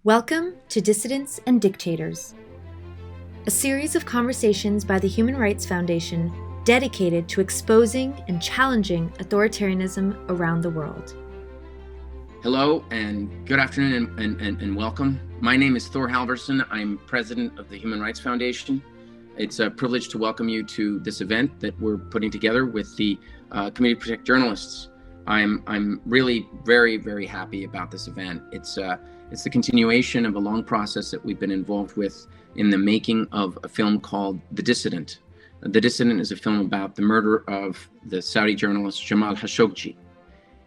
Welcome to Dissidents and Dictators, a series of conversations by the Human Rights Foundation dedicated to exposing and challenging authoritarianism around the world. Hello and good afternoon and welcome. My name is Thor Halverson. I'm president of the Human Rights Foundation. It's a privilege to welcome you to this event that we're putting together with the Committee to Protect Journalists. I'm really very, very happy about this event. It's the continuation of a long process that we've been involved with in the making of a film called The Dissident. The Dissident is a film about the murder of the Saudi journalist Jamal Khashoggi.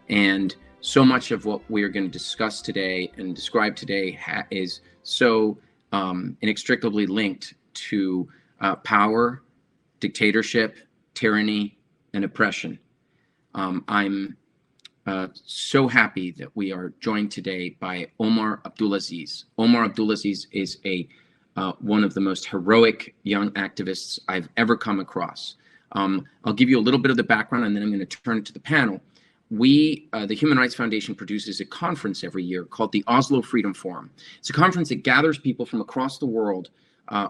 And so much of what we are going to discuss today and describe today is so inextricably linked to power, dictatorship, tyranny, and oppression. I'm so happy that we are joined today by Omar Abdulaziz. Omar Abdulaziz is one of the most heroic young activists I've ever come across. I'll give you a little bit of the background and then I'm going to turn it to the panel. The Human Rights Foundation produces a conference every year called the Oslo Freedom Forum. It's a conference that gathers people from across the world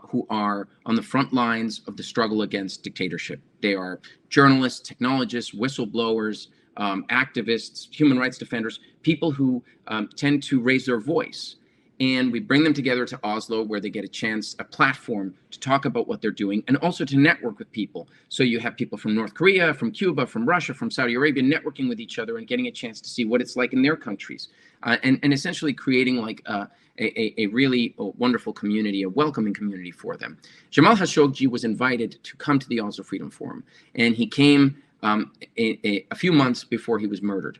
who are on the front lines of the struggle against dictatorship. They are journalists, technologists, whistleblowers, activists, human rights defenders, people who tend to raise their voice. And we bring them together to Oslo where they get a platform to talk about what they're doing and also to network with people. So you have people from North Korea, from Cuba, from Russia, from Saudi Arabia, networking with each other and getting a chance to see what it's like in their countries. And essentially creating like a really wonderful community, a welcoming community for them. Jamal Khashoggi was invited to come to the Oslo Freedom Forum, and he came a few months before he was murdered.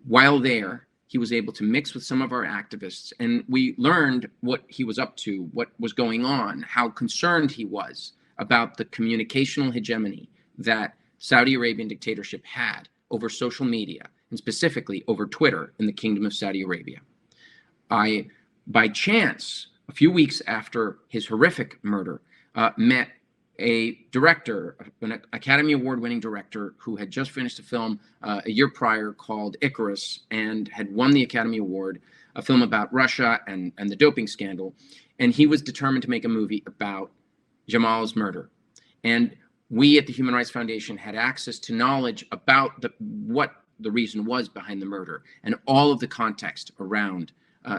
While there, he was able to mix with some of our activists, and we learned what he was up to, what was going on, how concerned he was about the communicational hegemony that Saudi Arabian dictatorship had over social media, and specifically over Twitter in the Kingdom of Saudi Arabia. I, by chance, a few weeks after his horrific murder, met a director, an Academy Award-winning director who had just finished a film a year prior called Icarus and had won the Academy Award, a film about Russia and the doping scandal. And he was determined to make a movie about Jamal's murder. And we at the Human Rights Foundation had access to knowledge about what the reason was behind the murder and all of the context around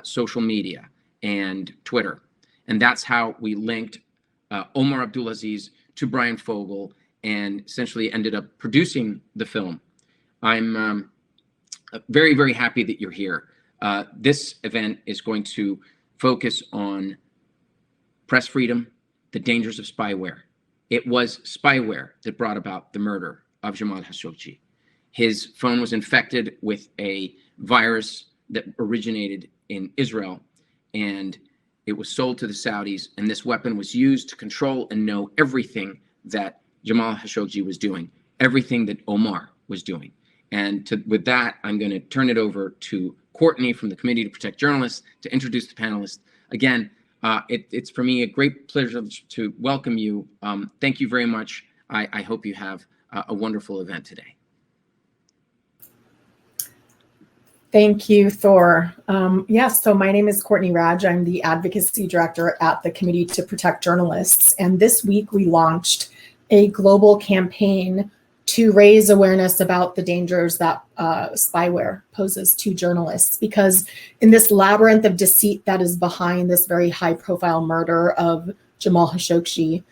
social media and Twitter. And that's how we linked Omar Abdulaziz to Bryan Fogel and essentially ended up producing the film. I'm very, very happy that you're here. This event is going to focus on press freedom, the dangers of spyware. It was spyware that brought about the murder of Jamal Khashoggi. His phone was infected with a virus that originated in Israel, and it was sold to the Saudis, and this weapon was used to control and know everything that Jamal Khashoggi was doing, everything that Omar was doing. And with that, I'm going to turn it over to Courtney from the Committee to Protect Journalists to introduce the panelists. Again, it's for me a great pleasure to welcome you. Thank you very much. I hope you have a wonderful event today. Thank you, Thor. Yes, so my name is Courtney Radsch. I'm the Advocacy Director at the Committee to Protect Journalists. And this week we launched a global campaign to raise awareness about the dangers that spyware poses to journalists. Because in this labyrinth of deceit that is behind this very high-profile murder of Jamal Khashoggi,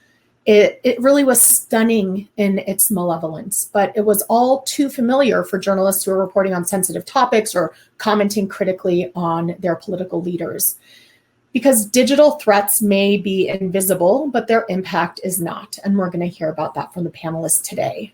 it really was stunning in its malevolence, but it was all too familiar for journalists who are reporting on sensitive topics or commenting critically on their political leaders. Because digital threats may be invisible, but their impact is not. And we're going to hear about that from the panelists today.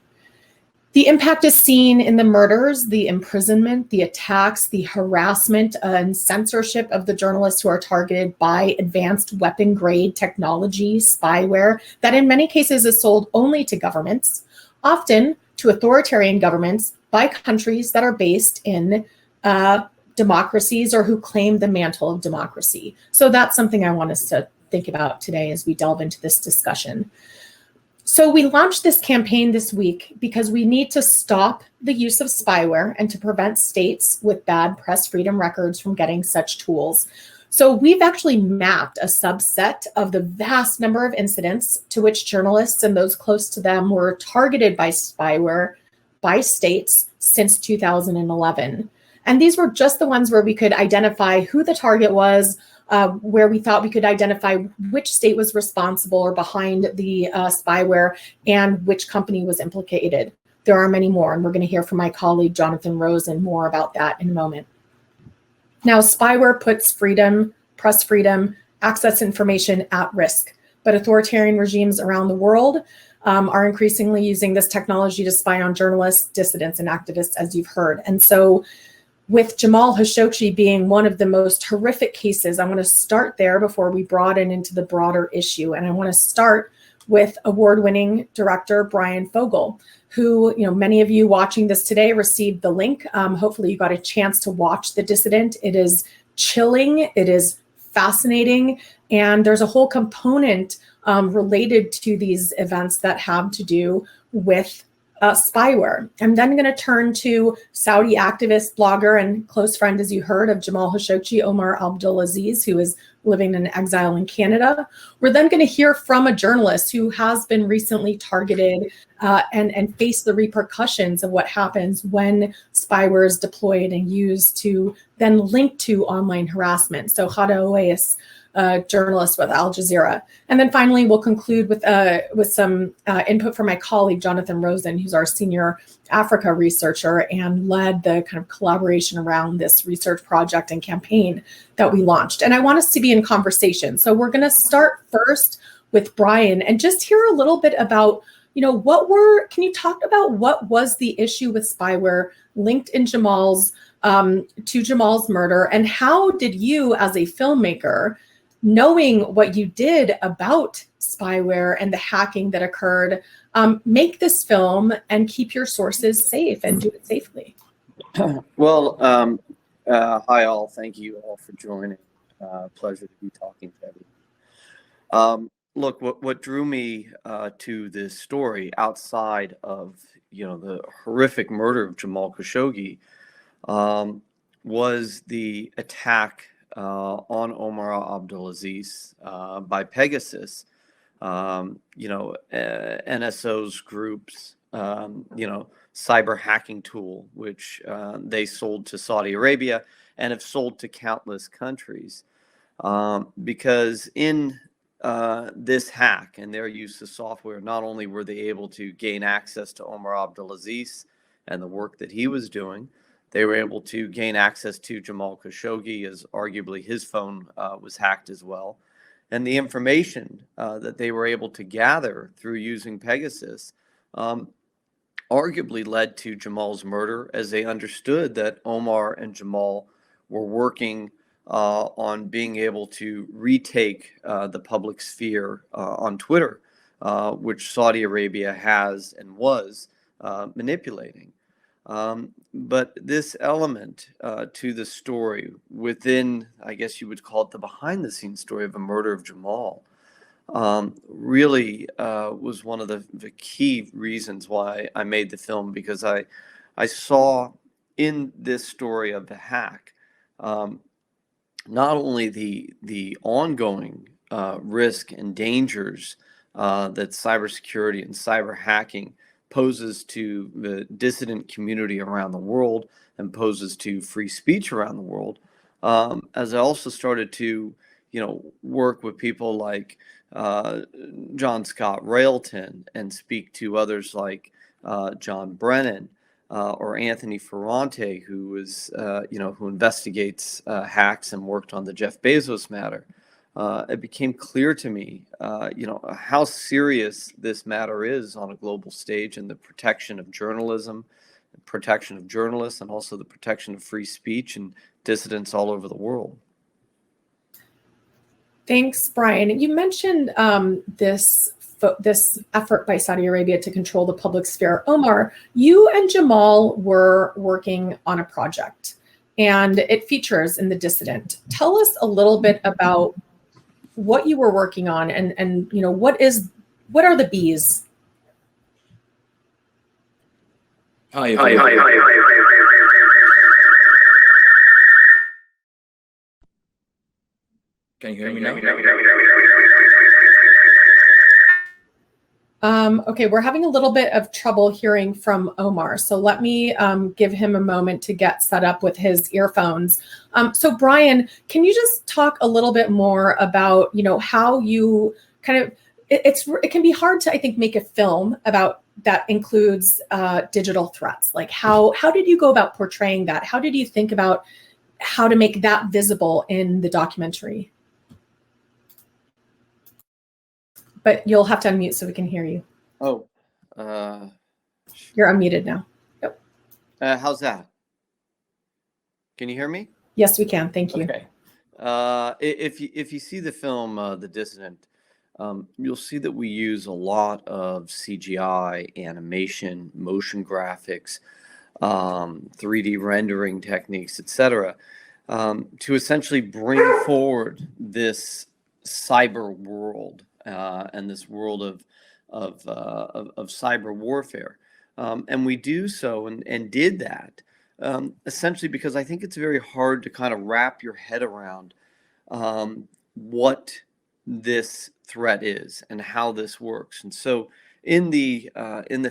The impact is seen in the murders, the imprisonment, the attacks, the harassment and censorship of the journalists who are targeted by advanced weapon-grade technology, spyware, that in many cases is sold only to governments, often to authoritarian governments by countries that are based in democracies or who claim the mantle of democracy. So that's something I want us to think about today as we delve into this discussion. So we launched this campaign this week because we need to stop the use of spyware and to prevent states with bad press freedom records from getting such tools. So we've actually mapped a subset of the vast number of incidents to which journalists and those close to them were targeted by spyware by states since 2011. And these were just the ones where we could identify who the target was, where we thought we could identify which state was responsible or behind the spyware and which company was implicated. There are many more, and we're going to hear from my colleague, Jonathan Rozen, more about that in a moment. Now, spyware puts freedom, press freedom, access information at risk, but authoritarian regimes around the world are increasingly using this technology to spy on journalists, dissidents, and activists, as you've heard. And so with Jamal Khashoggi being one of the most horrific cases, I want to start there before we broaden into the broader issue. And I want to start with award-winning director Bryan Fogel, who, many of you watching this today received the link. Hopefully you got a chance to watch The Dissident. It is chilling, it is fascinating, and there's a whole component related to these events that have to do with spyware. I'm then going to turn to Saudi activist, blogger, and close friend, as you heard, of Jamal Khashoggi, Omar Abdulaziz, who is living in exile in Canada. We're then going to hear from a journalist who has been recently targeted and faced the repercussions of what happens when spyware is deployed and used to then link to online harassment. So Ghada Oueiss, journalist with Al Jazeera. And then finally, we'll conclude with some input from my colleague, Jonathan Rozen, who's our senior Africa researcher and led the kind of collaboration around this research project and campaign that we launched. And I want us to be in conversation. So we're going to start first with Bryan and just hear a little bit about, can you talk about what was the issue with spyware linked in to Jamal's murder, and how did you as a filmmaker, knowing what you did about spyware and the hacking that occurred, make this film and keep your sources safe and do it safely? Well, hi all. Thank you all for joining. Pleasure to be talking to everyone. Look, what drew me to this story outside of the horrific murder of Jamal Khashoggi was the attack on Omar Abdulaziz by Pegasus, NSO's groups, cyber hacking tool, which they sold to Saudi Arabia and have sold to countless countries. Because in this hack and their use of software, not only were they able to gain access to Omar Abdulaziz and the work that he was doing, they were able to gain access to Jamal Khashoggi, as arguably his phone was hacked as well. And the information that they were able to gather through using Pegasus arguably led to Jamal's murder, as they understood that Omar and Jamal were working on being able to retake the public sphere on Twitter, which Saudi Arabia has and was manipulating. But this element to the story within, I guess you would call it the behind the scenes story of the murder of Jamal, really was one of the key reasons why I made the film, because I saw in this story of the hack not only the ongoing risk and dangers that cybersecurity and cyber hacking poses to the dissident community around the world and poses to free speech around the world, as I also started to, work with people like John Scott Railton and speak to others like John Brennan or Anthony Ferrante, who is, who investigates hacks and worked on the Jeff Bezos matter. It became clear to me, how serious this matter is on a global stage, and the protection of journalism, protection of journalists, and also the protection of free speech and dissidents all over the world. Thanks, Bryan. You mentioned this effort by Saudi Arabia to control the public sphere. Omar, you and Jamal were working on a project, and it features in The Dissident. Tell us a little bit about what you were working on, and what are the bees? Hi. Can you hear me now? Okay, we're having a little bit of trouble hearing from Omar. So let me give him a moment to get set up with his earphones. So Bryan, can you just talk a little bit more about, how you kind of, it can be hard to, I think, make a film about that includes digital threats. Like how did you go about portraying that? How did you think about how to make that visible in the documentary? But you'll have to unmute so we can hear you. Oh, You're unmuted now. Yep. How's that? Can you hear me? Yes, we can. Thank you. Okay. If you see the film The Dissident, you'll see that we use a lot of CGI, animation, motion graphics, 3D rendering techniques, etc., to essentially bring forward this cyber world and this world of cyber warfare, and we do so and did that essentially because I think it's very hard to kind of wrap your head around what this threat is and how this works. And so in the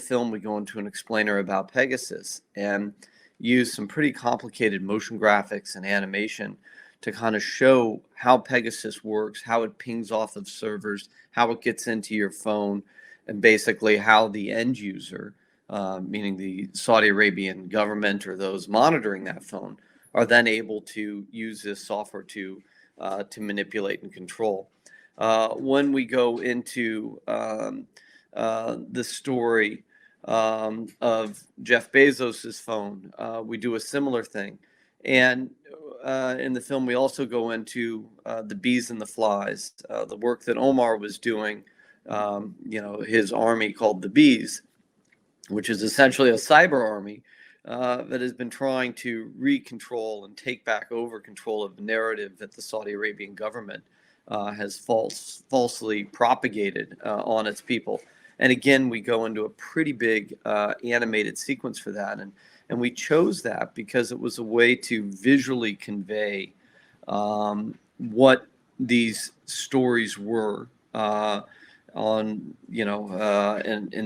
film, we go into an explainer about Pegasus and use some pretty complicated motion graphics and animation to kind of show how Pegasus works, how it pings off of servers, how it gets into your phone, and basically how the end user, meaning the Saudi Arabian government or those monitoring that phone, are then able to use this software to manipulate and control. When we go into the story of Jeff Bezos's phone, we do a similar thing. And in the film, we also go into the bees and the flies, the work that Omar was doing, his army called the Bees, which is essentially a cyber army that has been trying to recontrol and take back over control of the narrative that the Saudi Arabian government has falsely propagated on its people. And again, we go into a pretty big animated sequence for that. And we chose that because it was a way to visually convey what these stories were in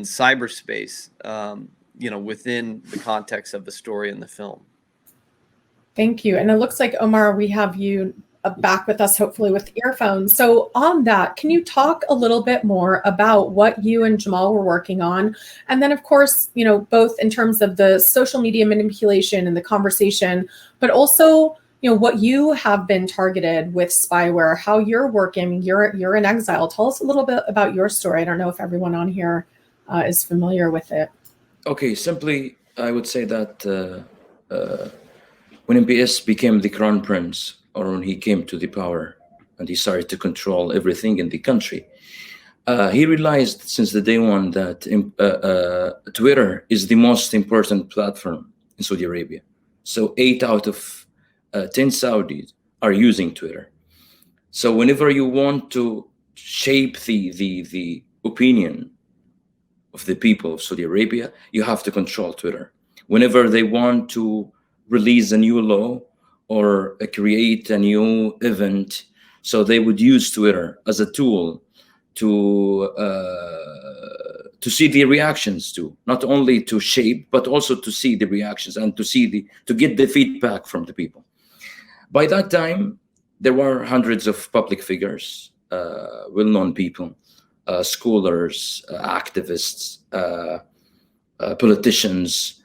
cyberspace, within the context of the story in the film. Thank you. And it looks like, Omar, we have you back with us, hopefully with earphones. So on that, can you talk a little bit more about what you and Jamal were working on? And then, of course, both in terms of the social media manipulation and the conversation, but also, what you have been targeted with Spyware, how you're working, you're in exile. Tell us a little bit about your story. I don't know if everyone on here is familiar with it. Okay, simply, I would say that when MBS became the crown prince, or when he came to the power and he started to control everything in the country, he realized since the day one that Twitter is the most important platform in Saudi Arabia. So 8 out of 10 Saudis are using Twitter. So whenever you want to shape the opinion of the people of Saudi Arabia, you have to control Twitter. Whenever they want to release a new law or create a new event, so they would use Twitter as a tool to see the reactions to, not only to shape, but also to see the reactions and to get the feedback from the people. By that time, there were hundreds of public figures, well-known people, scholars, activists, politicians,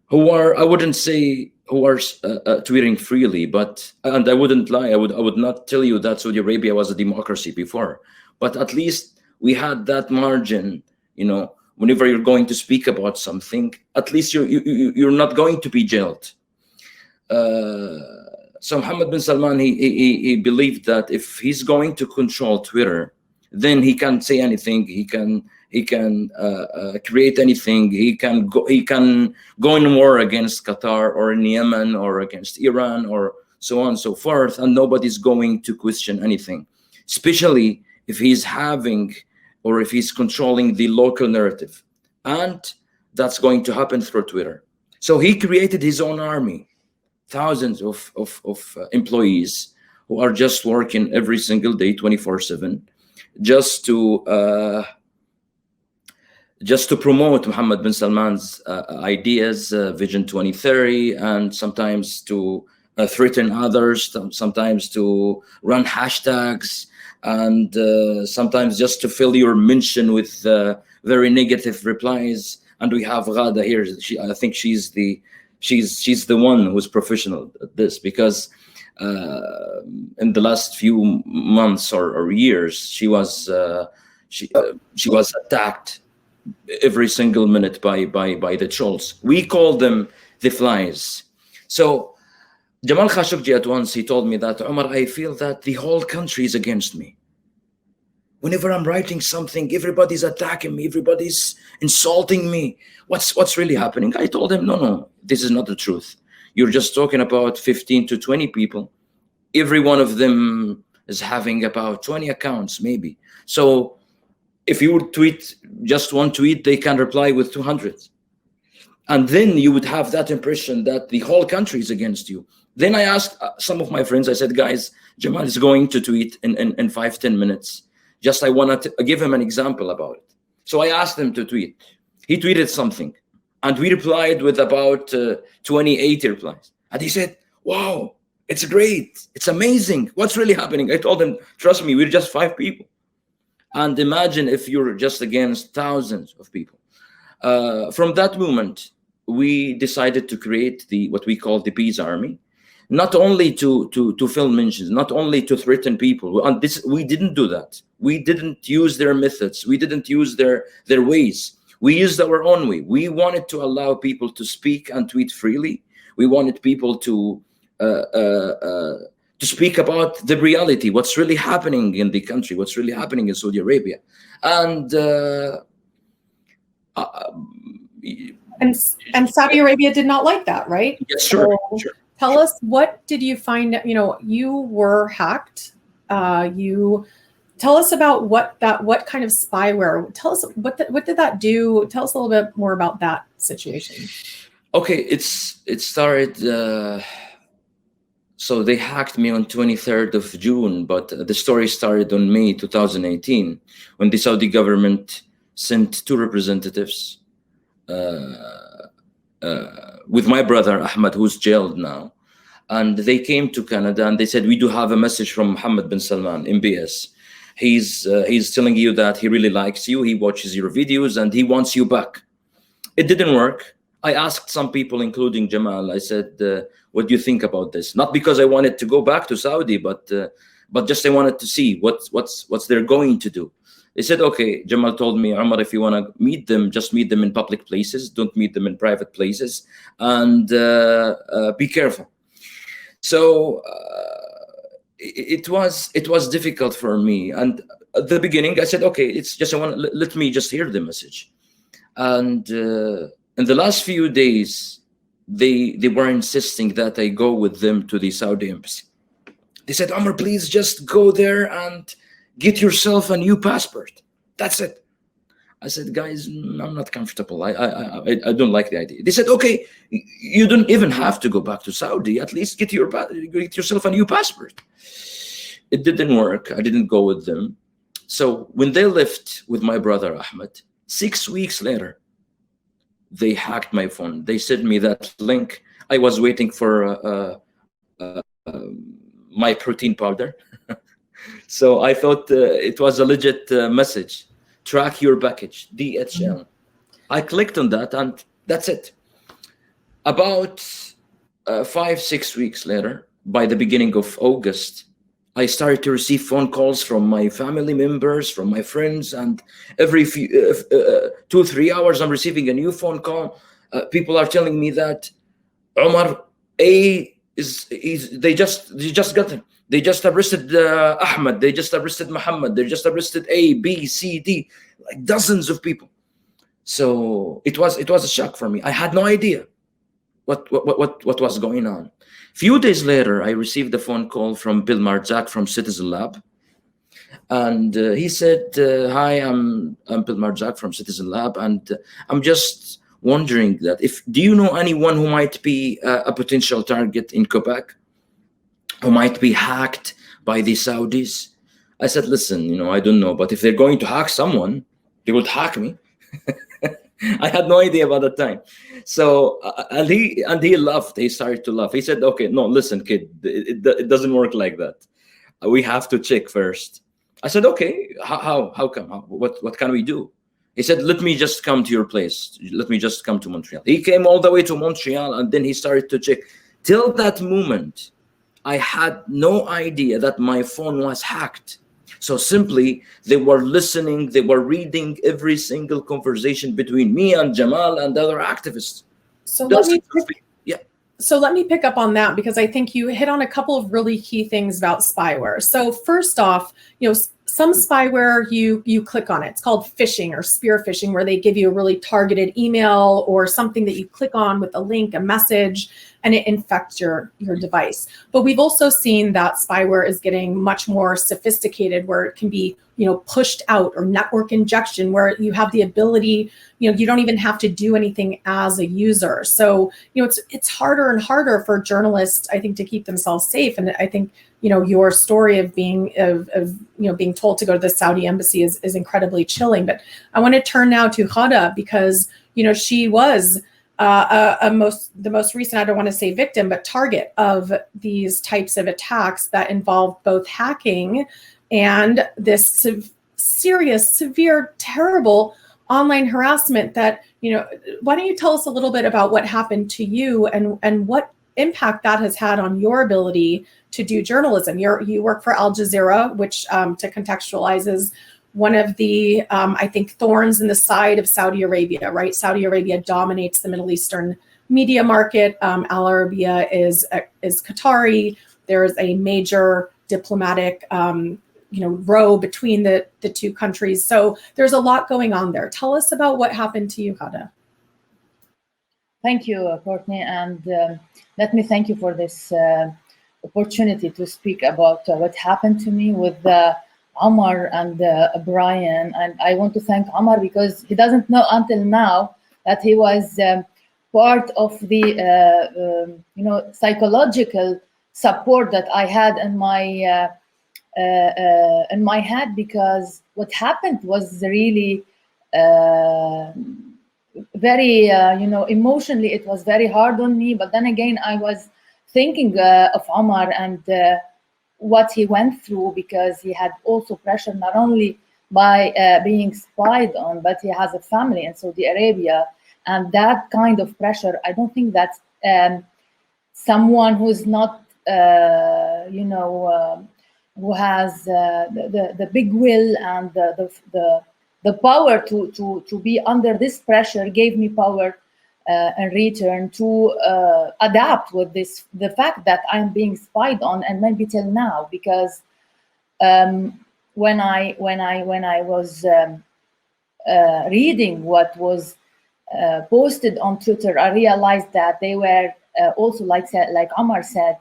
who are, I wouldn't say who are tweeting freely, and I wouldn't lie, I would not tell you that Saudi Arabia was a democracy before, but at least we had that margin, whenever you're going to speak about something, at least you're not going to be jailed. So Mohammed bin Salman, he believed that if he's going to control Twitter, then he can say anything, he can create anything, he can go in war against Qatar or in Yemen or against Iran or so on and so forth, and nobody's going to question anything, especially if he's having or if he's controlling the local narrative. And that's going to happen through Twitter. So he created his own army, thousands of employees who are just working every single day, 24/7, just to promote Mohammed bin Salman's ideas, Vision 2030, and sometimes to threaten others, sometimes to run hashtags, and sometimes just to fill your mention with very negative replies. And we have Ghada here. I think she's the one who's professional at this, because in the last few months or years, she was attacked every single minute by the trolls. We call them the flies. So Jamal Khashoggi, at once, he told me that, Omar, I feel that the whole country is against me. Whenever I'm writing something, everybody's attacking me, everybody's insulting me. What's really happening? I told him, no, this is not the truth. You're just talking about 15 to 20 people. Every one of them is having about 20 accounts, maybe. So if you would tweet just one tweet, they can reply with 200. And then you would have that impression that the whole country is against you. Then I asked some of my friends, I said, guys, Jamal is going to tweet in 5-10 minutes. Just I want to give him an example about it. So I asked him to tweet. He tweeted something, and we replied with about 28 replies. And he said, wow, it's great. It's amazing. What's really happening? I told him, trust me, we're just 5 people. And imagine if you're just against thousands of people. From that moment, we decided to create what we call the Peace Army. Not only to fill mentions, not only to threaten people. And we didn't do that. We didn't use their methods. We didn't use their ways. We used our own way. We wanted to allow people to speak and tweet freely. We wanted people to speak about the reality, what's really happening in the country, what's really happening in Saudi Arabia. And Saudi Arabia did not like that, right? Yes, sure. So tell us, what did you find? You were hacked. Tell us about what kind of spyware. Tell us what did that do? Tell us a little bit more about that situation. Okay, it started. So they hacked me on 23rd of June, but the story started on May 2018, when the Saudi government sent 2 representatives with my brother Ahmed, who's jailed now, and they came to Canada and they said, we do have a message from Mohammed bin Salman, MBS. He's telling you that he really likes you, he watches your videos, and he wants you back. It didn't work. I asked some people, including Jamal, I said, what do you think about this? Not because I wanted to go back to Saudi, but just I wanted to see what's they're going to do. They said, okay. Jamal told me, Omar, if you want to meet them, just meet them in public places. Don't meet them in private places, and be careful. So it was difficult for me. And at the beginning, I said, okay, it's just let me just hear the message. And in the last few days, they were insisting that I go with them to the Saudi embassy. They said, Omar, please just go there and get yourself a new passport. That's it. I said, guys, I'm not comfortable. I don't like the idea. They said, okay, you don't even have to go back to Saudi. At least get yourself a new passport. It didn't work. I didn't go with them. So when they left with my brother Ahmed, 6 weeks later, they hacked my phone. They sent me that link. I was waiting for my protein powder. So I thought it was a legit message. Track your package, DHL. I clicked on that, and that's it. About 5-6 weeks later, by the beginning of August, I started to receive phone calls from my family members, from my friends, and every 2-3 hours, I'm receiving a new phone call. People are telling me that Omar, they just got him. They just arrested Ahmed. They just arrested Muhammad. They just arrested A, B, C, D, like dozens of people. So it was a shock for me. I had no idea what was going on. Few days later, I received a phone call from Bill Marzak from Citizen Lab, and he said, "Hi, I'm Bill Marzak from Citizen Lab, and I'm just wondering that do you know anyone who might be a potential target in Quebec who might be hacked by the Saudis? I said, listen, I don't know, but if they're going to hack someone, they would hack me. I had no idea about the time. So, and he laughed. He started to laugh. He said, okay, no, listen, kid, it doesn't work like that. We have to check first. I said, okay, how come? What can we do? He said, let me just come to your place. Let me just come to Montreal. He came all the way to Montreal, and then he started to check. Till that moment, I had no idea that my phone was hacked. So simply, they were listening, they were reading every single conversation between me and Jamal and other activists. So let me pick up on that, because I think you hit on a couple of really key things about spyware. So first off, some spyware, you click on it. It's called phishing or spear phishing, where they give you a really targeted email or something that you click on with a link, a message, and it infects your device. But we've also seen that spyware is getting much more sophisticated, where it can be pushed out, or network injection, where you have the ability, you don't even have to do anything as a user. So it's harder and harder for journalists, I think, to keep themselves safe. And I think your story of being told to go to the Saudi embassy is incredibly chilling. But I want to turn now to Ghada, because she was the most recent, I don't want to say victim, but target of these types of attacks that involve both hacking and this serious, severe, terrible online harassment that, why don't you tell us a little bit about what happened to you and what impact that has had on your ability to do journalism? You work for Al Jazeera, which to contextualize is one of the, I think, thorns in the side of Saudi Arabia, right? Saudi Arabia dominates the Middle Eastern media market. Al Arabiya is Qatari. There's a major diplomatic row between the two countries. So there's a lot going on there. Tell us about what happened to you, Ghada. Thank you, Courtney, and let me thank you for this opportunity to speak about what happened to me with Omar and Bryan. And I want to thank Omar because he doesn't know until now that he was part of the psychological support that I had in my head, because what happened was really very emotionally, it was very hard on me. But then again, I was thinking of Omar and what he went through, because he had also pressure not only by being spied on, but he has a family in Saudi Arabia, and that kind of pressure, I don't think that someone who's not who has the big will and the power to be under this pressure gave me power in return to adapt with the fact that I'm being spied on, and maybe till now, because when I was reading what was posted on Twitter, I realized that they were also, like Omar said,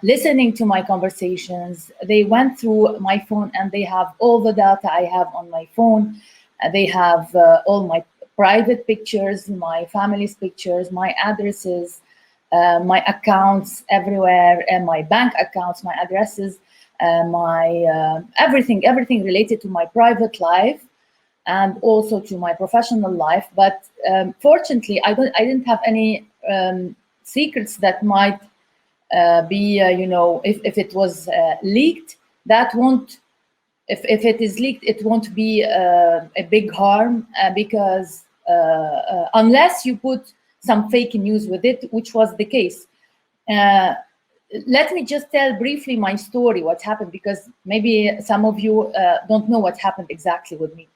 listening to my conversations. They went through my phone and they have all the data I have on my phone. They have all my private pictures, my family's pictures, my addresses, my accounts everywhere, and my bank accounts, my addresses, my everything related to my private life and also to my professional life. But fortunately, I didn't have any secrets that might be, if it was leaked, that won't. If it is leaked, it won't be a big harm because unless you put some fake news with it, which was the case. Let me just tell briefly my story, what happened, because maybe some of you don't know what happened exactly with me.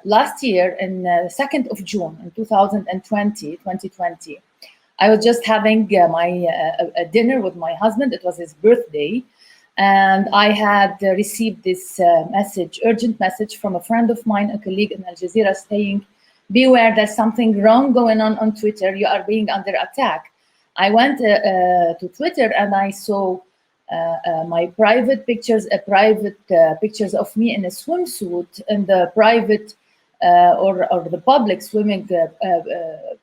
Last year, in 2nd of June in 2020, I was just having a dinner with my husband. It was his birthday. And I had received this urgent message from a friend of mine, a colleague in Al Jazeera, saying, beware, there's something wrong going on Twitter. You are being under attack. I went to Twitter and I saw my private pictures, pictures of me in a swimsuit in the private or the public swimming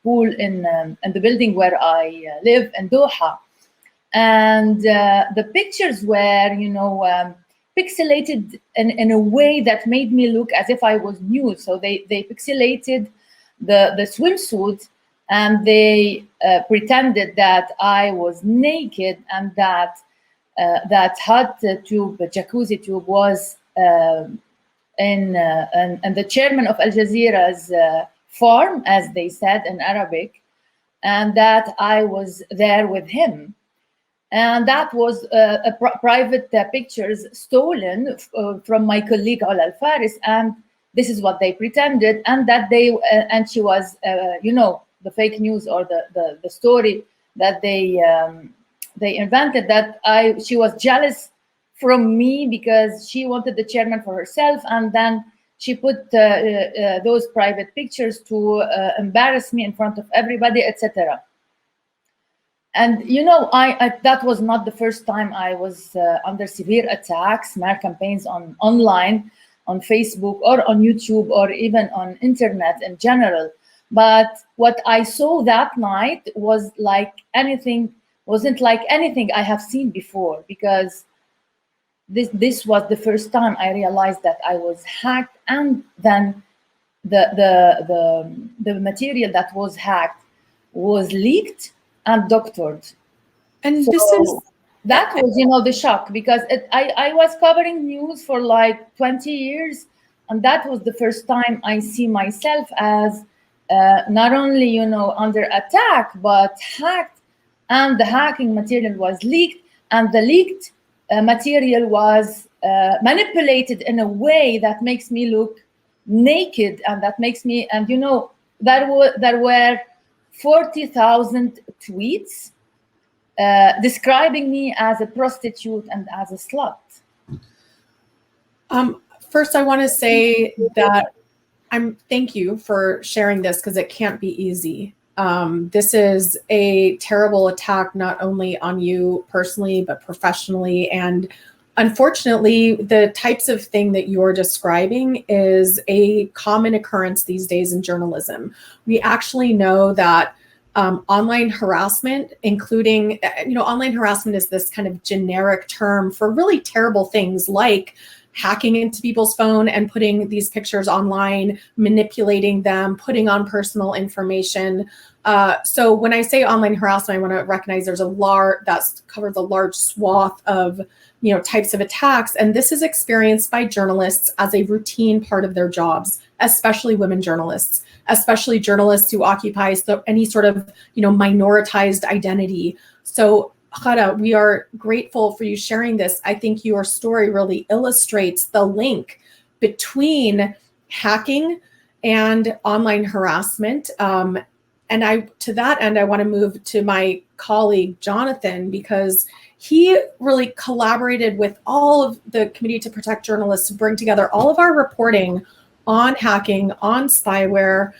pool in the building where I live in Doha. And the pictures were, pixelated in a way that made me look as if I was nude. So they pixelated the swimsuit, and they pretended that I was naked, and that that hot tube, the jacuzzi tube, was in the chairman of Al Jazeera's farm, as they said in Arabic, and that I was there with him. And that was private pictures stolen from my colleague Al Al-Faris, and this is what they pretended, and that they and she was, the fake news or the story that they invented, that she was jealous from me because she wanted the chairman for herself, and then she put those private pictures to embarrass me in front of everybody, etc. And that was not the first time I was under severe attacks, smear campaigns online, on Facebook or on YouTube or even on internet in general. But what I saw that night wasn't like anything I have seen before, because this was the first time I realized that I was hacked, and then the material that was hacked was leaked and doctored. And so that was, the shock, because I was covering news for like 20 years, and that was the first time I see myself as not only, under attack, but hacked, and the hacking material was leaked, and the leaked material was manipulated in a way that makes me look naked, and that makes me, and there were 40,000 tweets describing me as a prostitute and as a slut. First, I want to say that thank you for sharing this, because it can't be easy. This is a terrible attack, not only on you personally, but professionally. And unfortunately, the types of thing that you're describing is a common occurrence these days in journalism. We actually know that online harassment, including, online harassment is this kind of generic term for really terrible things like hacking into people's phone and putting these pictures online, manipulating them, putting on personal information. So when I say online harassment, I want to recognize there's that covers a large swath of types of attacks, and this is experienced by journalists as a routine part of their jobs, especially women journalists, especially journalists who occupy any sort of minoritized identity. So Ghada, we are grateful for you sharing this. I think your story really illustrates the link between hacking and online harassment. And to that end, I want to move to my colleague, Jonathan, because he really collaborated with all of the Committee to Protect Journalists to bring together all of our reporting on hacking, on spyware,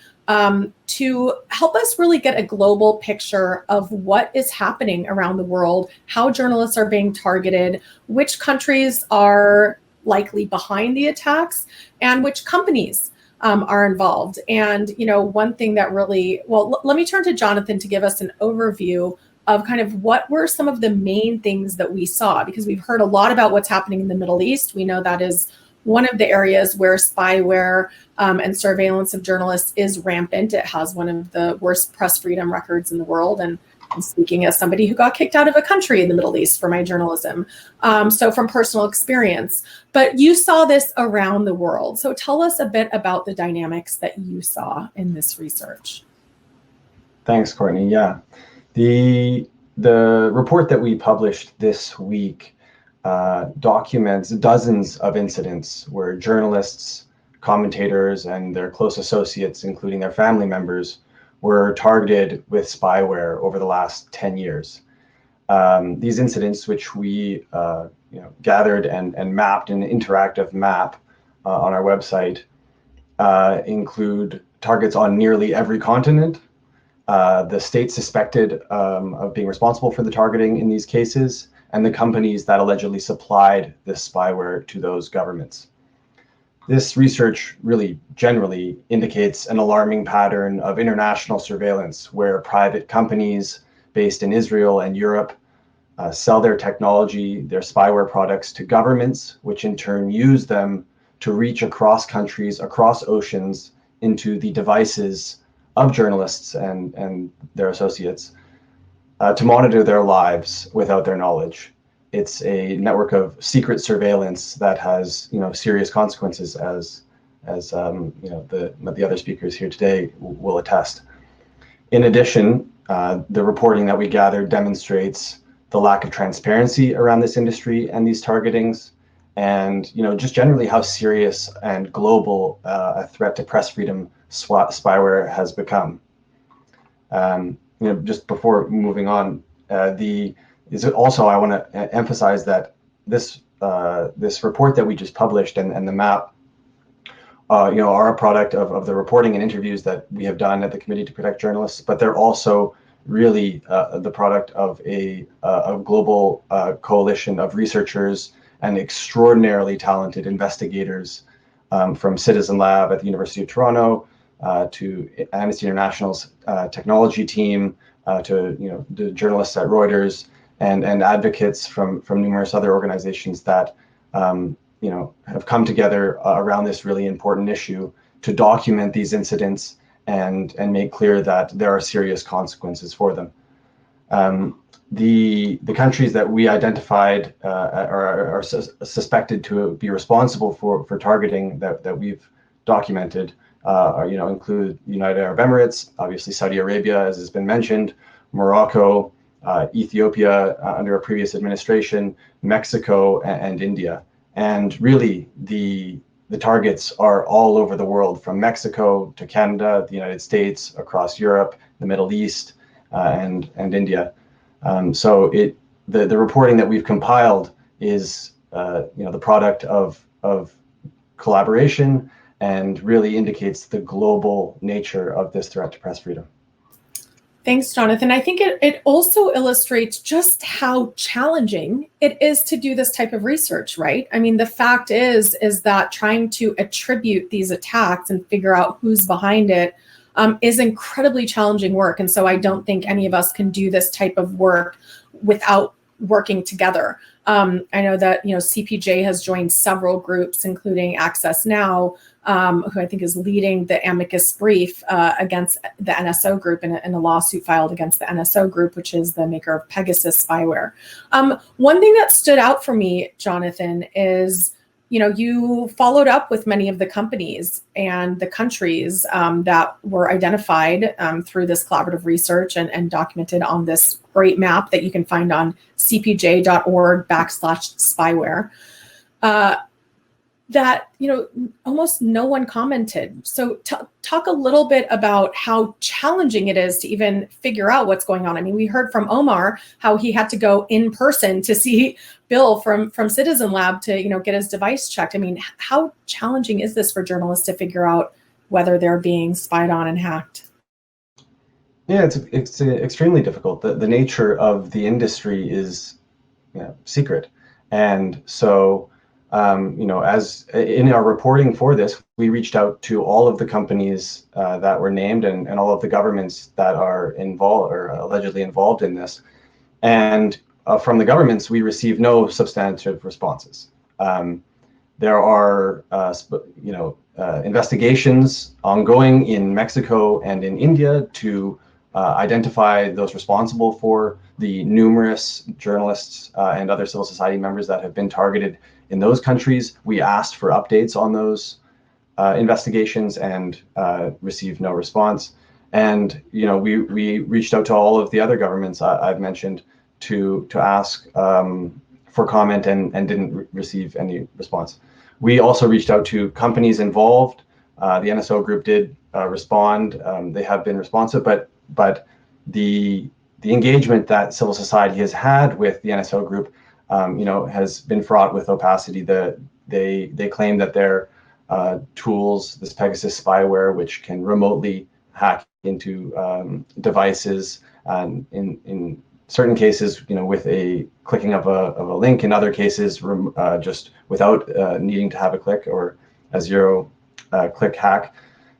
to help us really get a global picture of what is happening around the world, how journalists are being targeted, which countries are likely behind the attacks, and which companies are involved. And, one thing that really, let me turn to Jonathan to give us an overview of kind of what were some of the main things that we saw, because we've heard a lot about what's happening in the Middle East. We know that is one of the areas where spyware and surveillance of journalists is rampant. It has one of the worst press freedom records in the world. And I'm speaking as somebody who got kicked out of a country in the Middle East for my journalism. So from personal experience, but you saw this around the world. So tell us a bit about the dynamics that you saw in this research. Thanks, Courtney. Yeah, the report that we published this week documents dozens of incidents where journalists, commentators, and their close associates, including their family members, were targeted with spyware over the last 10 years. These incidents, which we gathered and mapped in an interactive map on our website, include targets on nearly every continent, the state suspected of being responsible for the targeting in these cases, and the companies that allegedly supplied this spyware to those governments. This research really generally indicates an alarming pattern of international surveillance where private companies based in Israel and Europe sell their technology, their spyware products to governments, which in turn use them to reach across countries, across oceans, into the devices of journalists and their associates to monitor their lives without their knowledge. It's a network of secret surveillance that has, serious consequences, as the other speakers here today will attest. In addition, the reporting that we gathered demonstrates the lack of transparency around this industry and these targetings, and just generally how serious and global a threat to press freedom spyware has become. Just before moving on, I want to emphasize that this report that we just published and the map, are a product of the reporting and interviews that we have done at the Committee to Protect Journalists, but they're also really the product of a global coalition of researchers and extraordinarily talented investigators from Citizen Lab at the University of Toronto to Amnesty International's technology team to the journalists at Reuters and advocates from numerous other organizations that have come together around this really important issue to document these incidents and make clear that there are serious consequences for them. The countries that we identified are suspected to be responsible for targeting that we've documented include United Arab Emirates, obviously Saudi Arabia, as has been mentioned, Morocco, Ethiopia under a previous administration, Mexico, and India. And really, the targets are all over the world, from Mexico to Canada, the United States, across Europe, the Middle East, and India. So the reporting that we've compiled is the product of collaboration and really indicates the global nature of this threat to press freedom. Thanks, Jonathan. I think it also illustrates just how challenging it is to do this type of research, right? I mean, the fact is that trying to attribute these attacks and figure out who's behind it is incredibly challenging work. And so I don't think any of us can do this type of work without working together. I know that, CPJ has joined several groups, including Access Now, who I think is leading the amicus brief against the NSO group in a lawsuit filed against the NSO group, which is the maker of Pegasus spyware. One thing that stood out for me, Jonathan, is you followed up with many of the companies and the countries that were identified through this collaborative research and documented on this great map that you can find on cpj.org/spyware. That almost no one commented. So talk a little bit about how challenging it is to even figure out what's going on. I mean, we heard from Omar how he had to go in person to see Bill from Citizen Lab to get his device checked. I mean, how challenging is this for journalists to figure out whether they're being spied on and hacked? Yeah, it's extremely difficult. The nature of the industry is secret, and so. As in our reporting for this, we reached out to all of the companies that were named and all of the governments that are involved or allegedly involved in this. And from the governments, we received no substantive responses. There are, investigations ongoing in Mexico and in India to identify those responsible for the numerous journalists and other civil society members that have been targeted in those countries. We asked for updates on those investigations and received no response. And we reached out to all of the other governments I've mentioned to ask for comment and didn't receive any response. We also reached out to companies involved. The NSO group did respond. They have been responsive, but the engagement that civil society has had with the NSO group has been fraught with opacity. They claim that their tools, this Pegasus spyware, which can remotely hack into devices, in certain cases, with a clicking of a link. In other cases, just without needing to have a click or a zero-click hack.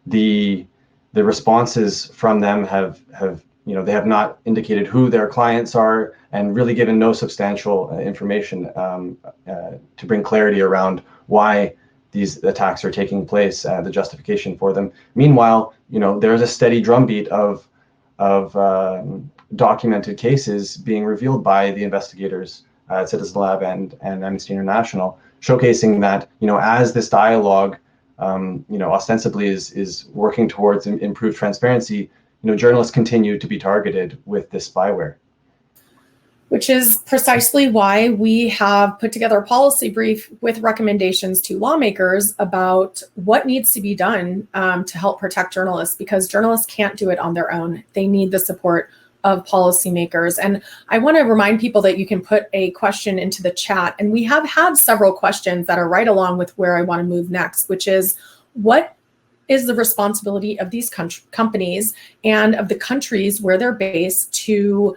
The responses from them have they have not indicated who their clients are and really given no substantial information to bring clarity around why these attacks are taking place, the justification for them. Meanwhile, there's a steady drumbeat of documented cases being revealed by the investigators at Citizen Lab and Amnesty International, showcasing that as this dialogue ostensibly is working towards improved transparency, journalists continue to be targeted with this spyware. Which is precisely why we have put together a policy brief with recommendations to lawmakers about what needs to be done to help protect journalists, because journalists can't do it on their own. They need the support of policymakers. And I want to remind people that you can put a question into the chat. And we have had several questions that are right along with where I want to move next, which is, what is the responsibility of these companies and of the countries where they're based to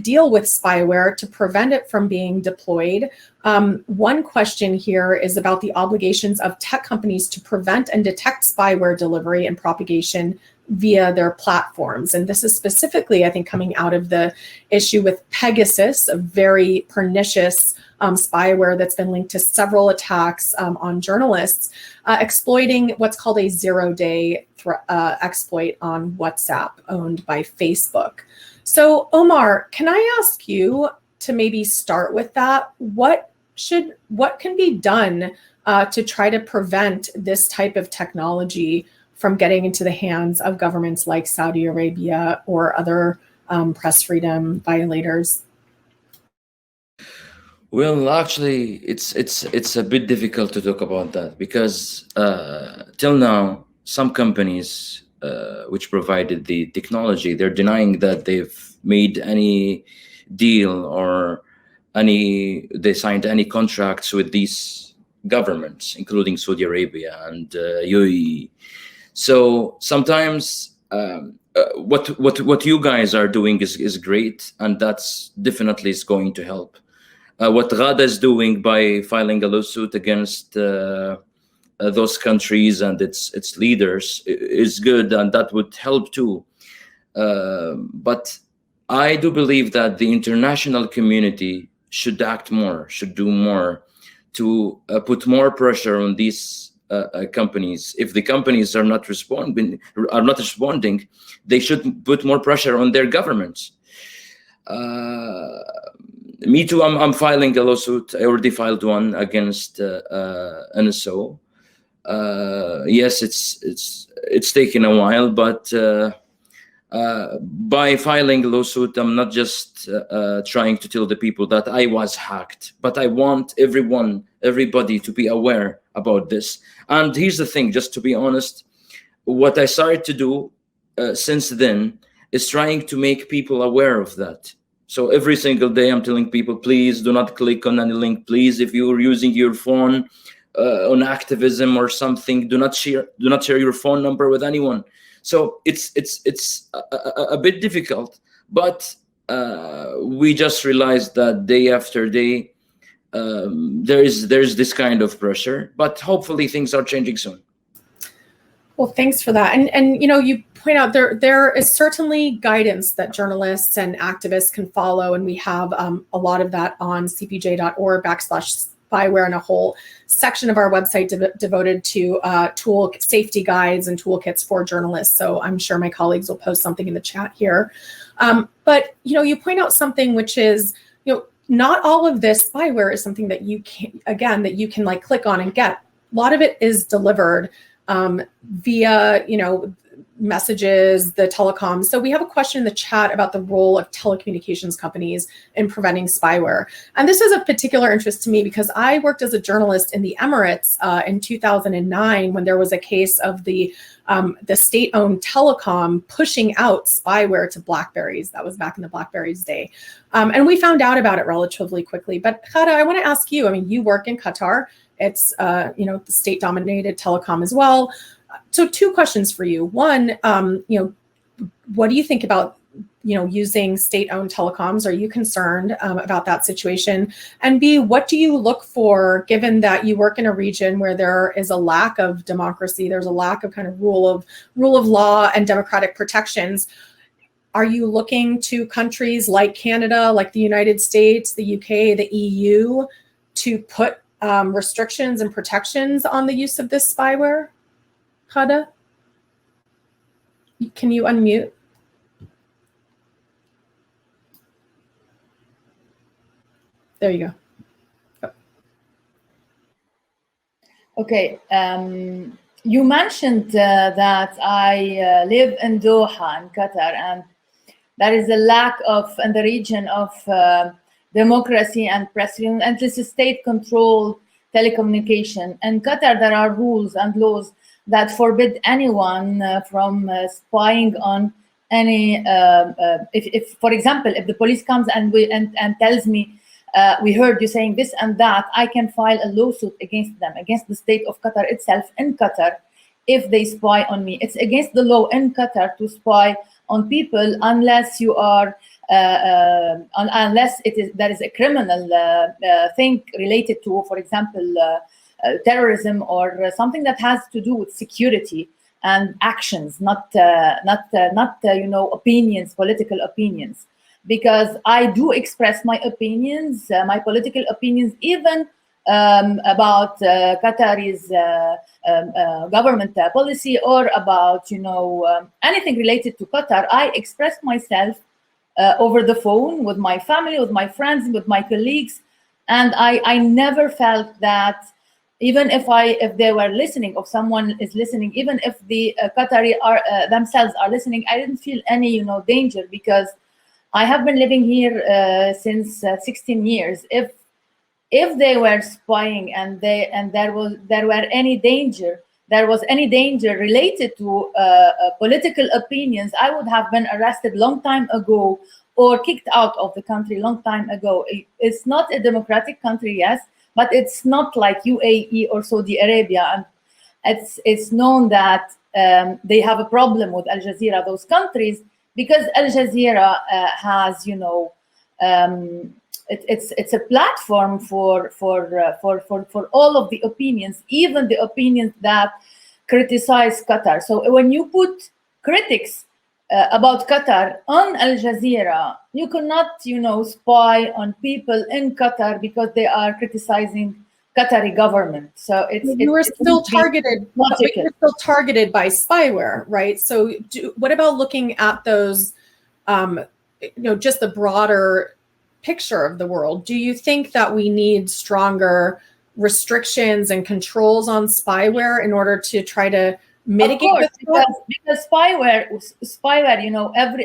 deal with spyware, to prevent it from being deployed? One question here is about the obligations of tech companies to prevent and detect spyware delivery and propagation via their platforms. And this is specifically, I think, coming out of the issue with Pegasus, a very pernicious spyware that's been linked to several attacks on journalists, exploiting what's called a zero-day exploit on WhatsApp, owned by Facebook. So, Omar, can I ask you to maybe start with that? What can be done to try to prevent this type of technology from getting into the hands of governments like Saudi Arabia or other press freedom violators? Well, actually, it's a bit difficult to talk about that, because till now, some companies which provided the technology, they're denying that they've made any deal or they signed any contracts with these governments, including Saudi Arabia and UAE. So sometimes what you guys are doing is great, and that's definitely is going to help. What Ghada is doing by filing a lawsuit against those countries and its leaders is good, and that would help too. But I do believe that the international community should act more, should do more to put more pressure on these companies. If the companies are not responding, they should put more pressure on their governments. Me too. I'm filing a lawsuit. I already filed one against NSO. Yes, it's taken a while, but by filing a lawsuit, I'm not just trying to tell the people that I was hacked, but I want everybody to be aware about this. And here's the thing, just to be honest, what I started to do since then is trying to make people aware of that. So every single day I'm telling people, please do not click on any link. Please, if you're using your phone on activism or something, do not share your phone number with anyone. So it's a bit difficult, but we just realized that day after day there's this kind of pressure, but hopefully things are changing soon. Well, thanks for that. And you point out there is certainly guidance that journalists and activists can follow, and we have a lot of that on cpj.org/spyware, and a whole section of our website devoted to safety guides and toolkits for journalists. So I'm sure my colleagues will post something in the chat here. But you point out something, which is not all of this spyware is something that you can like click on and get. A lot of it is delivered via messages, the telecoms. So we have a question in the chat about the role of telecommunications companies in preventing spyware. And this is of particular interest to me because I worked as a journalist in the Emirates in 2009 when there was a case of the state-owned telecom pushing out spyware to BlackBerries. That was back in the BlackBerries day. And we found out about it relatively quickly. But Ghada, I want to ask you, you work in Qatar. It's the state-dominated telecom as well. So two questions for you. One, what do you think about using state-owned telecoms? Are you concerned about that situation? And B, what do you look for, given that you work in a region where there is a lack of democracy, there's a lack of kind of rule of law and democratic protections? Are you looking to countries like Canada, like the United States, the UK, the EU to put restrictions and protections on the use of this spyware? Ghada? Can you unmute? There you go. Okay. You mentioned that I live in Doha, in Qatar, and there is a lack of, in the region of democracy and press freedom, and this is state-controlled telecommunication. In Qatar, there are rules and laws that forbid anyone from spying on any. If, for example, if the police comes and tells me, we heard you saying this and that, I can file a lawsuit against them, against the state of Qatar itself in Qatar, if they spy on me. It's against the law in Qatar to spy on people unless you are, unless there is a criminal thing related to, for example, terrorism or something that has to do with security and actions, not opinions, political opinions. Because I do express my opinions, my political opinions, even about Qatari's government policy, or about anything related to Qatar. I express myself over the phone with my family, with my friends, with my colleagues, and I never felt that, even if they were listening, or someone is listening, even if the Qatari themselves are listening, I didn't feel any danger, because I have been living here since 16 years. If they were spying and there was any danger related to political opinions, I would have been arrested long time ago or kicked out of the country long time ago. It's not a democratic country, yes, but it's not like UAE or Saudi Arabia. And it's known that they have a problem with Al Jazeera, those countries, because Al Jazeera has, it's a platform for all of the opinions, even the opinions that criticize Qatar. So when you put critics about Qatar on Al Jazeera, you cannot, spy on people in Qatar because they are criticizing Qatari government. So you were still targeted. You're still targeted by spyware, right? So what about looking at those, just the broader picture of the world? Do you think that we need stronger restrictions and controls on spyware in order to try to mitigate? Of course, because spyware,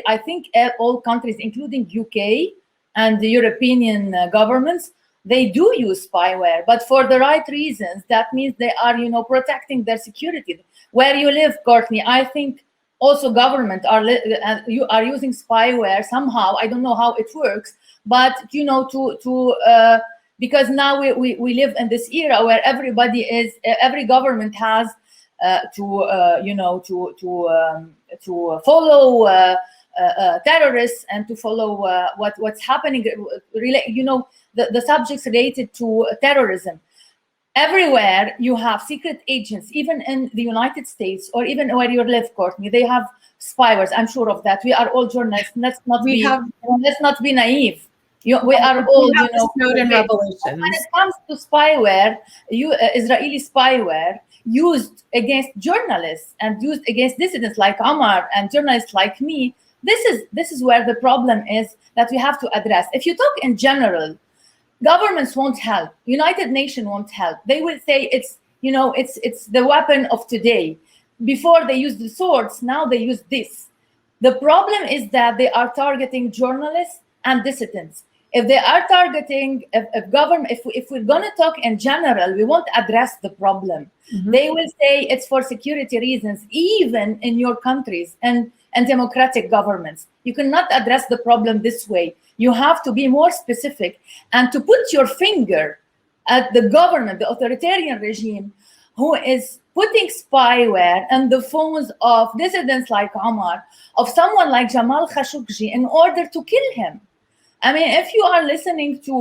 I think all countries, including UK and the European governments, they do use spyware, but for the right reasons. That means they are, protecting their security. Where you live, Courtney, I think also government you are using spyware somehow. I don't know how it works, but because now we live in this era where every government has to follow terrorists and to follow what's happening. The subjects related to terrorism. Everywhere you have secret agents, even in the United States, or even where you live, Courtney, they have spywares. I'm sure of that. We are all journalists. Let's not be naive. We are all, Snowden revelations. When it comes to spyware, Israeli spyware used against journalists and used against dissidents like Omar and journalists like me. This is where the problem is that we have to address. If you talk in general, governments won't help. United Nations won't help. They will say it's the weapon of today. Before they used the swords, now they use this. The problem is that they are targeting journalists and dissidents. If they are targeting government, if we're going to talk in general, we won't address the problem. Mm-hmm. They will say it's for security reasons, even in your countries and democratic governments. You cannot address the problem this way. You have to be more specific and to put your finger at the government, the authoritarian regime, who is putting spyware on the phones of dissidents like Omar, of someone like Jamal Khashoggi, in order to kill him. I mean, if you are listening to,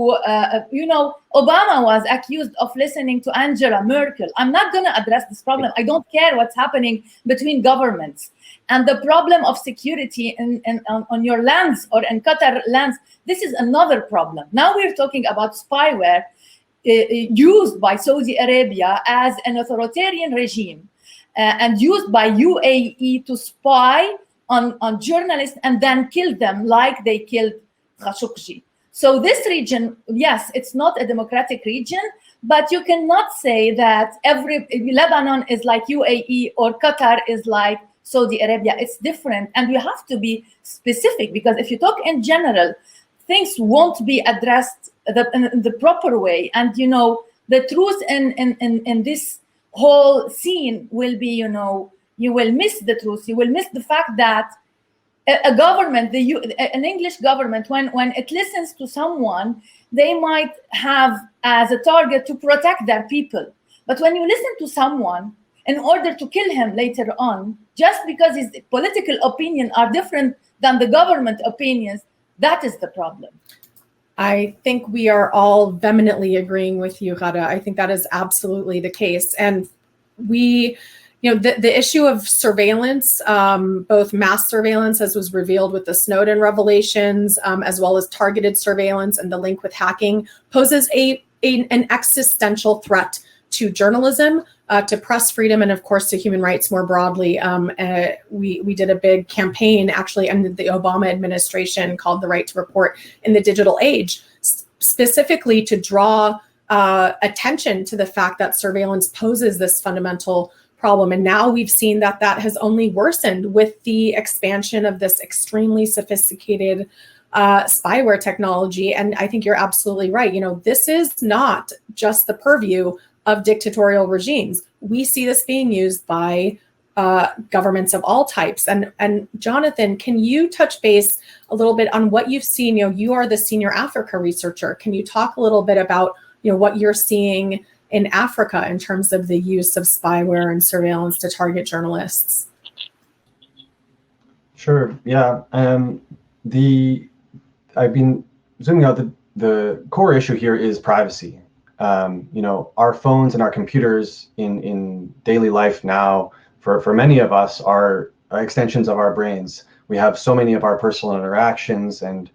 Obama was accused of listening to Angela Merkel. I'm not going to address this problem. I don't care what's happening between governments. And the problem of security on your lands or in Qatar lands, this is another problem. Now we're talking about spyware used by Saudi Arabia as an authoritarian regime and used by UAE to spy on journalists and then kill them like they killed Khashoggi. So this region, yes, it's not a democratic region, but you cannot say that Lebanon is like UAE or Qatar is like Saudi Arabia. It's different, and we have to be specific, because if you talk in general, things won't be addressed in the proper way. And the truth in this whole scene will be, you will miss the truth. You will miss the fact that a government, an English government, when it listens to someone, they might have as a target to protect their people. But when you listen to someone in order to kill him later on, just because his political opinions are different than the government opinions, that is the problem. I think we are all vehemently agreeing with you, Ghada. I think that is absolutely the case. And the issue of surveillance, both mass surveillance, as was revealed with the Snowden revelations, as well as targeted surveillance and the link with hacking, poses an existential threat to journalism, to press freedom, and of course to human rights more broadly. We did a big campaign actually under the Obama administration called The Right to Report in the Digital Age, specifically to draw attention to the fact that surveillance poses this fundamental problem. And now we've seen that has only worsened with the expansion of this extremely sophisticated spyware technology. And I think you're absolutely right. This is not just the purview of dictatorial regimes. We see this being used by governments of all types. And Jonathan, can you touch base a little bit on what you've seen? You are the senior Africa researcher. Can you talk a little bit about what you're seeing in Africa in terms of the use of spyware and surveillance to target journalists? Sure. Yeah. I've been zooming out. The core issue here is privacy. Our phones and our computers in daily life now, for many of us, are extensions of our brains. We have so many of our personal interactions and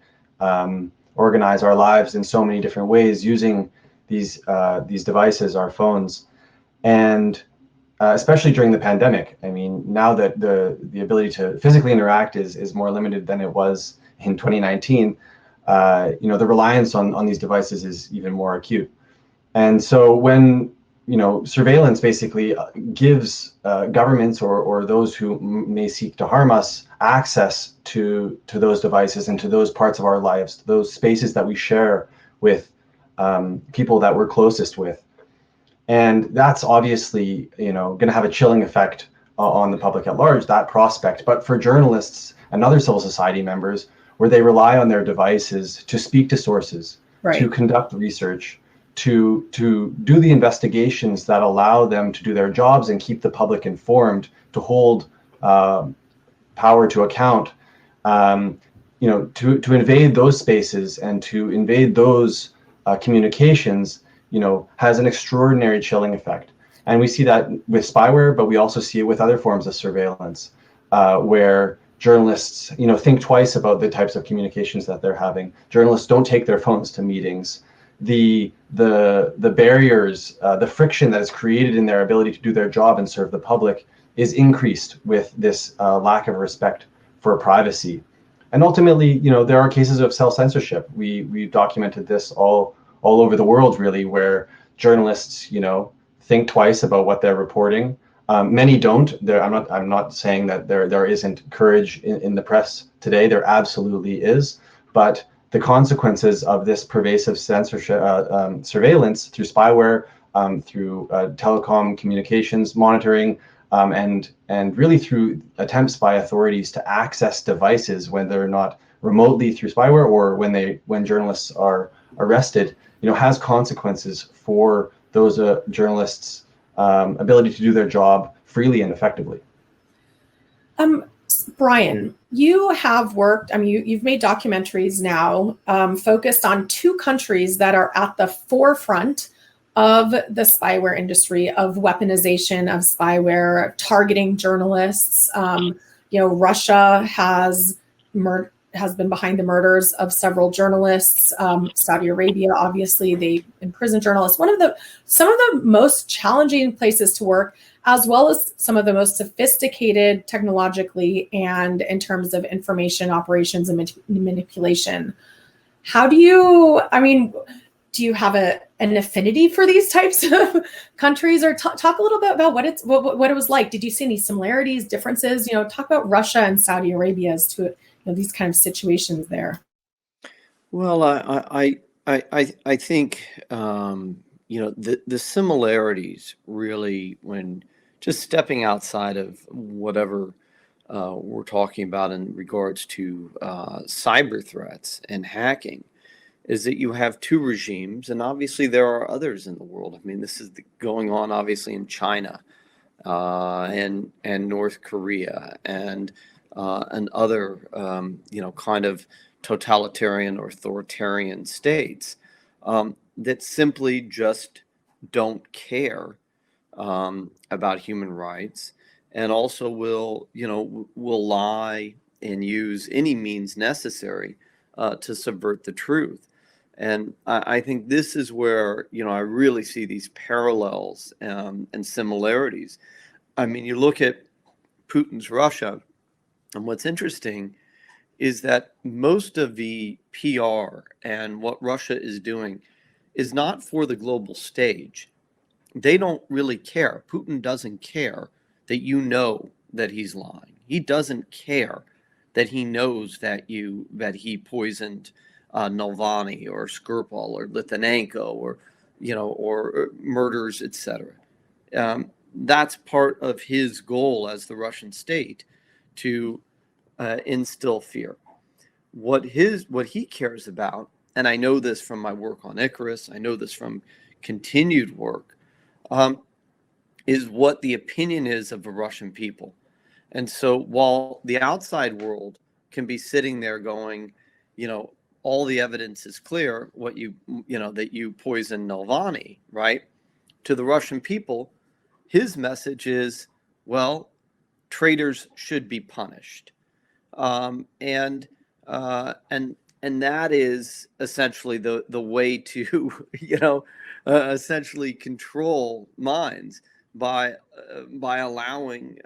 organize our lives in so many different ways using these devices, our phones, and especially during the pandemic. I mean, now that the ability to physically interact is more limited than it was in 2019, the reliance on these devices is even more acute. And so when surveillance basically gives governments or those who may seek to harm us access to those devices and to those parts of our lives, those spaces that we share with people that we're closest with. And that's obviously, going to have a chilling effect on the public at large, that prospect. But for journalists and other civil society members, where they rely on their devices to speak to sources, right, to conduct research, to do the investigations that allow them to do their jobs and keep the public informed, to hold power to account, to invade those spaces and to invade those communications, has an extraordinary chilling effect. And we see that with spyware, but we also see it with other forms of surveillance, where journalists, think twice about the types of communications that they're having. Journalists don't take their phones to meetings. The barriers, the friction that is created in their ability to do their job and serve the public is increased with this lack of respect for privacy. And ultimately, there are cases of self-censorship. We documented this all over the world, really, where journalists, think twice about what they're reporting. Many don't. I'm not saying that there isn't courage in the press today. There absolutely is, but the consequences of this pervasive censorship, surveillance through spyware, through telecom communications monitoring, and really through attempts by authorities to access devices when they're not remotely through spyware, or when journalists are arrested, has consequences for those journalists' ability to do their job freely and effectively. Bryan, you have worked, you've made documentaries now focused on two countries that are at the forefront of the spyware industry, of weaponization of spyware, targeting journalists. Russia has been behind the murders of several journalists. Saudi Arabia, obviously, they imprison journalists. Some of the most challenging places to work, as well as some of the most sophisticated technologically and in terms of information operations and manipulation. How do you have an affinity for these types of countries, or talk a little bit about what it was like? Did you see any similarities, differences? Talk about Russia and Saudi Arabia as to these kind of situations there. Well, I think the similarities really, when just stepping outside of whatever we're talking about in regards to cyber threats and hacking, is that you have two regimes, and obviously there are others in the world. This is going on obviously in China and North Korea and other kind of totalitarian or authoritarian states that simply just don't care about human rights, and also will lie and use any means necessary to subvert the truth. And I think this is where I really see these parallels and similarities. You look at Putin's Russia, and what's interesting is that most of the PR and what Russia is doing is not for the global stage. They don't really care. Putin doesn't care that that he's lying. He doesn't care that he knows that he poisoned Navalny or Skripal or Litvinenko or murders, etc. That's part of his goal as the Russian state, to instill fear. What he cares about, and I know this from my work on Icarus, I know this from continued work, is what the opinion is of the Russian people. And so while the outside world can be sitting there going, all the evidence is clear, that you poisoned Navalny, right? To the Russian people, his message is, well, traitors should be punished. And that is essentially the way to, essentially control minds by allowing,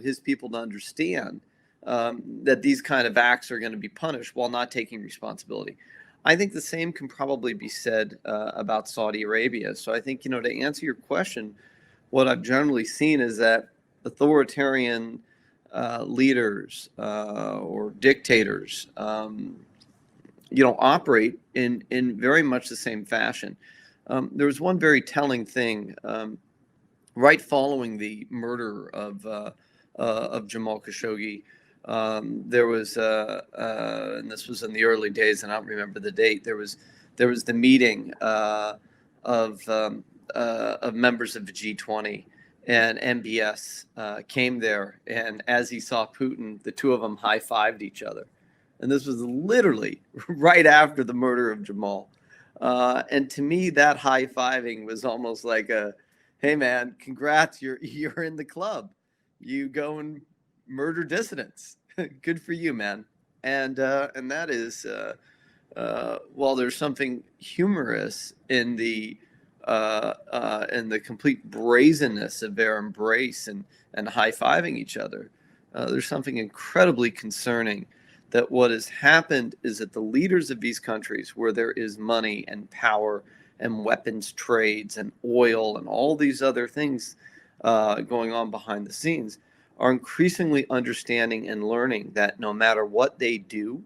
his people to understand that these kind of acts are going to be punished while not taking responsibility. I think the same can probably be said about Saudi Arabia. So I think, to answer your question, what I've generally seen is that authoritarian leaders or dictators, operate in very much the same fashion. There was one very telling thing right following the murder of Jamal Khashoggi. There was, and this was in the early days, and I don't remember the date. There was the meeting of members of the G20, and MBS came there, and as he saw Putin, the two of them high-fived each other. And this was literally right after the murder of Jamal. And to me, that high-fiving was almost like a, hey man, congrats, you're in the club. You go and murder dissidents. Good for you, man. And that is, while there's something humorous in the complete brazenness of their embrace and high-fiving each other, there's something incredibly concerning that what has happened is that the leaders of these countries, where there is money and power and weapons trades and oil and all these other things going on behind the scenes, are increasingly understanding and learning that no matter what they do,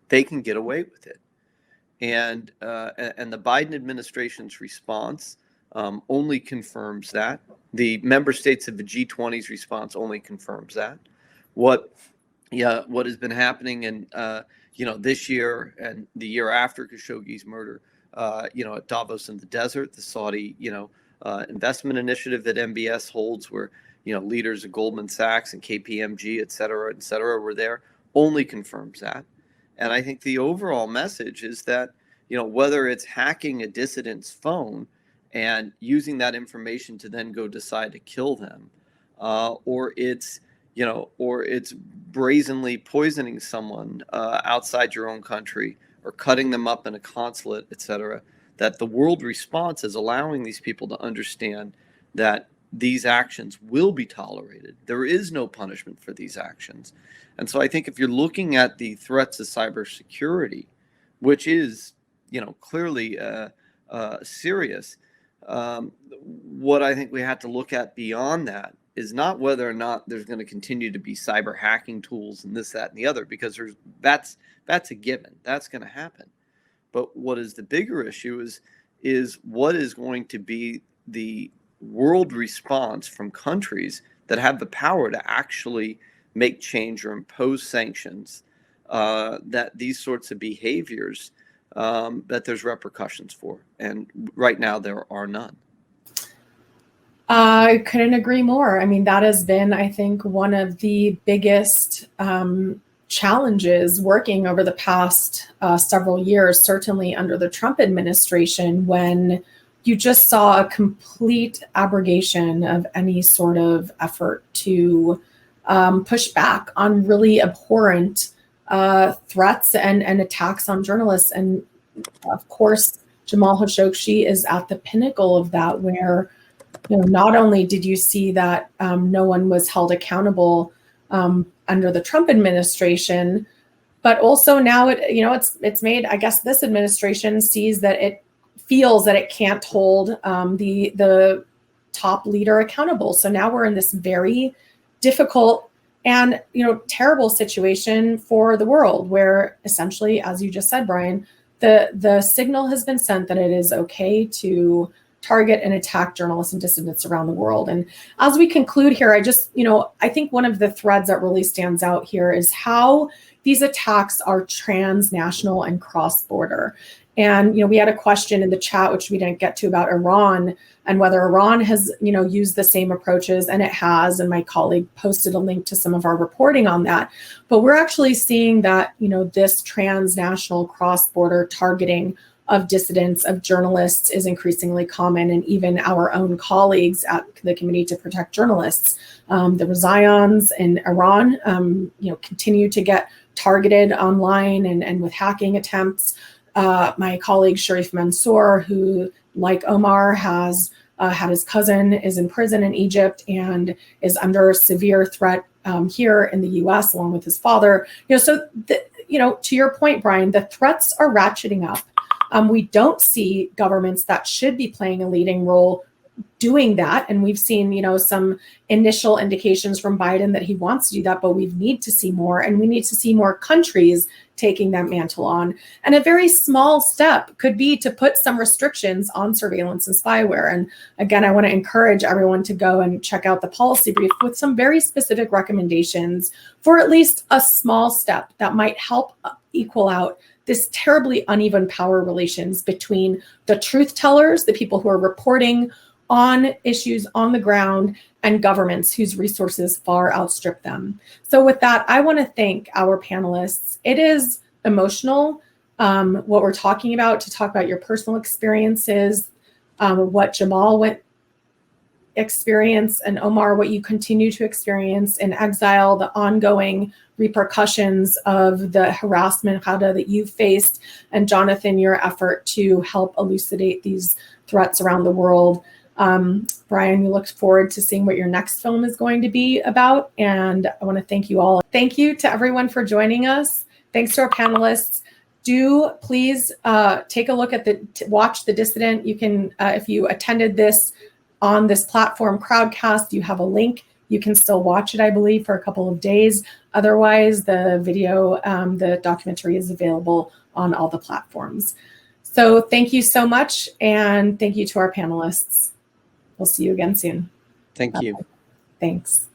they can get away with it. And the Biden administration's response only confirms that. The member states of the G20's response only confirms that. What has been happening in this year and the year after Khashoggi's murder, at Davos in the desert, the Saudi investment initiative that MBS holds, where leaders of Goldman Sachs and KPMG, et cetera, were there, only confirms that. And I think the overall message is that, whether it's hacking a dissident's phone and using that information to then go decide to kill them, or it's brazenly poisoning someone outside your own country, or cutting them up in a consulate, et cetera, that the world response is allowing these people to understand that these actions will be tolerated. There is no punishment for these actions. And so I think if you're looking at the threats of cybersecurity, which is, clearly serious, what I think we have to look at beyond that is not whether or not there's going to continue to be cyber hacking tools and this, that, and the other, because that's a given. That's going to happen. But what is the bigger issue is what is going to be the world response from countries that have the power to actually make change or impose sanctions, that these sorts of behaviors, that there's repercussions for. And right now there are none. I couldn't agree more. I mean, that has been, I think, one of the biggest challenges working over the past several years, certainly under the Trump administration, when you just saw a complete abrogation of any sort of effort to push back on really abhorrent threats and attacks on journalists. And of course, Jamal Khashoggi is at the pinnacle of that, where not only did you see that no one was held accountable under the Trump administration, but also now it's made, I guess this administration sees that it feels that it can't hold the top leader accountable. So now we're in this very difficult and terrible situation for the world, where essentially, as you just said, Bryan, the signal has been sent that it is okay to target and attack journalists and dissidents around the world. And as we conclude here, I think one of the threads that really stands out here is how these attacks are transnational and cross-border. And, we had a question in the chat, which we didn't get to, about Iran and whether Iran has, used the same approaches, and it has. And my colleague posted a link to some of our reporting on that. But we're actually seeing that, this transnational cross-border targeting of dissidents, of journalists, is increasingly common. And even our own colleagues at the Committee to Protect Journalists, the Rozen in Iran, continue to get targeted online and with hacking attempts. My colleague Sharif Mansour, who, like Omar, has had his cousin is in prison in Egypt and is under severe threat here in the U.S. along with his father. To your point, Bryan, the threats are ratcheting up. We don't see governments that should be playing a leading role doing that. And we've seen, some initial indications from Biden that he wants to do that, but we need to see more, and we need to see more countries taking that mantle on. And a very small step could be to put some restrictions on surveillance and spyware. And again, I want to encourage everyone to go and check out the policy brief with some very specific recommendations for at least a small step that might help equal out this terribly uneven power relations between the truth tellers, the people who are reporting on issues on the ground, and governments whose resources far outstrip them. So with that, I want to thank our panelists. It is emotional, what we're talking about, to talk about your personal experiences, what Jamal experienced, and Omar, what you continue to experience in exile, the ongoing repercussions of the harassment, Ghada, that you faced, and Jonathan, your effort to help elucidate these threats around the world. Bryan, we look forward to seeing what your next film is going to be about. And I want to thank you all. Thank you to everyone for joining us. Thanks to our panelists. Do please take a look at watch The Dissident. You can, if you attended this on this platform, Crowdcast, you have a link. You can still watch it, I believe, for a couple of days. Otherwise, the video, the documentary is available on all the platforms. So thank you so much. And thank you to our panelists. We'll see you again soon. Thank you. Thanks.